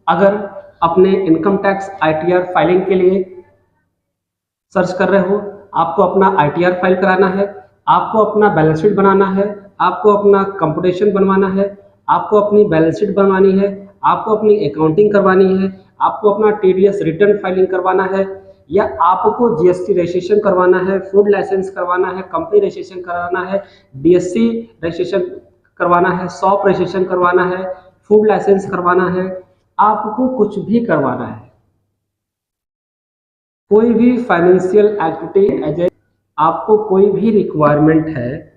अगर अपने income tax ITR filing के लिए सर्च कर रहे हो, आपको अपना ITR फाइल कराना है, आपको अपना बैलेंस शीट बनाना है, आपको अपना कंप्यूटेशन बनवाना है, आपको अपनी बैलेंस शीट बनवानी है, आपको अपनी अकाउंटिंग करवानी है, आपको अपना TDS रिटर्न फाइलिंग करवाना है, या आपको GST रजिस्ट्रेशन करवाना है, फूड लाइसेंस करवाना है, कंपनी रजिस्ट्रेशन करवाना है, DSC रजिस्ट्रेशन करवाना है, शॉप रजिस्ट्रेशन करवाना है, फूड लाइसेंस करवाना है, आपको कुछ भी करवाना है, कोई भी फाइनेंशियल एक्टिविटी एज आपको कोई भी रिक्वायरमेंट है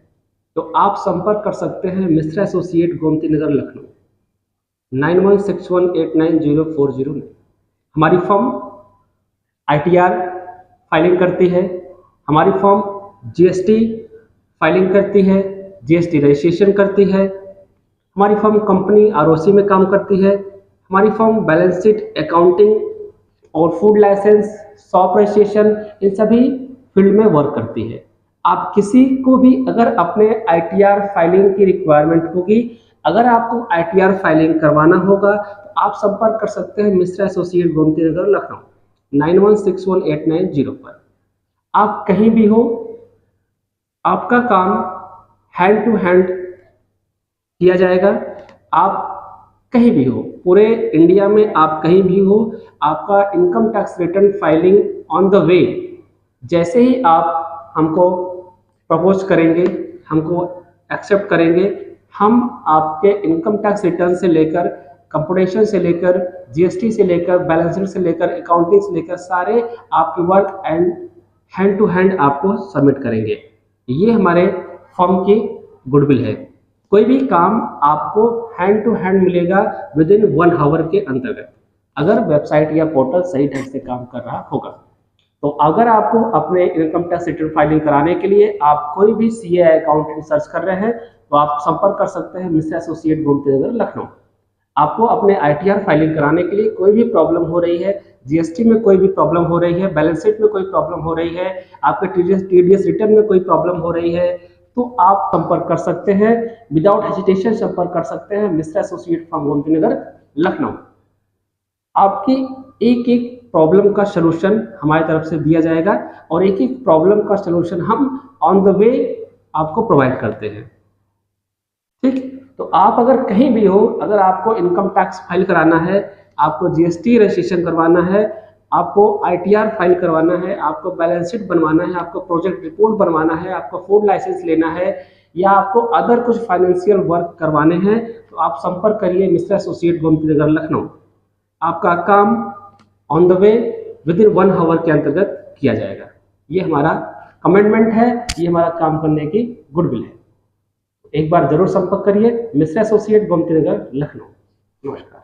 तो आप संपर्क कर सकते हैं मिश्रा एसोसिएट गोमती नगर लखनऊ 9161894040 में। हमारी फर्म ITR फाइलिंग करती है, हमारी फर्म GST फाइलिंग करती है, GST रजिस्ट्रेशन करती है, हमारी फर्म कंपनी ROC में काम करती है, हमारी फर्म बैलेंस शीट, अकाउंटिंग और फूड लाइसेंस, शॉप रजिस्ट्रेशन, इन सभी फील्ड में वर्क करती है। आप किसी को भी अगर अपने ITR फाइलिंग की रिक्वायरमेंट होगी, अगर आपको ITR फाइलिंग करवाना होगा तो आप संपर्क कर सकते हैं मिश्रा एसोसिएट गोमती नगर लखनऊ 91618940 पर। आप कहीं भी हो, आपका काम हैंड टू हैंड किया जाएगा। आप कहीं भी हो, पूरे इंडिया में आप कहीं भी हो, आपका income tax return filing on the वे। जैसे ही आप हमको प्रपोज करेंगे, हमको एक्सेप्ट करेंगे, हम आपके इनकम टैक्स रिटर्न से लेकर कंप्यूटेशन से लेकर GST से लेकर बैलेंस शीट से लेकर अकाउंटिंग से लेकर सारे आपके work and hand to hand आपको सबमिट करेंगे। ये हमारे फर्म की गुडविल है। कोई भी काम आपको हैंड टू हैंड मिलेगा विद इन 1 आवर के अंतर्गत, अगर वेबसाइट या पोर्टल सही ढंग से काम कर रहा होगा। तो अगर आपको अपने इनकम टैक्स रिटर्न फाइलिंग कराने के लिए आप कोई भी CA अकाउंटेंट सर्च कर रहे हैं तो आप संपर्क कर सकते हैं मिश्रा एसोसिएट गोमती नगर लखनऊ। आपको अपने ITR फाइलिंग कराने के लिए कोई भी प्रॉब्लम हो रही है, GST में कोई भी प्रॉब्लम हो रही है, बैलेंस शीट में कोई प्रॉब्लम हो रही है, आपके TDS रिटर्न में कोई प्रॉब्लम हो रही है, तो आप संपर्क कर सकते हैं, विदाउट हेजिटेशन संपर्क कर सकते हैं मिश्रा एसोसिएट फर्म गोमती नगर लखनऊ। आपकी एक एक प्रॉब्लम का सलूशन हमारी तरफ से दिया जाएगा और एक एक प्रॉब्लम का सलूशन हम ऑन द वे आपको प्रोवाइड करते हैं। ठीक, तो आप अगर कहीं भी हो, अगर आपको इनकम टैक्स फाइल कराना है, आपको GST रजिस्ट्रेशन करवाना है, आपको ITR फाइल करवाना है, आपको बैलेंस शीट बनवाना है, आपको प्रोजेक्ट रिपोर्ट बनवाना है, आपको फूड लाइसेंस लेना है, या आपको अदर कुछ फाइनेंशियल वर्क करवाने हैं, तो आप संपर्क करिए मिश्रा एसोसिएट गोमती नगर लखनऊ। आपका काम on the way within 1 hour के अंतर्गत किया जाएगा। ये हमारा कमिटमेंट है, ये हमारा काम करने की गुडविल है। एक बार जरूर संपर्क करिए मिश्रा एसोसिएट गोमती नगर लखनऊ। नमस्कार।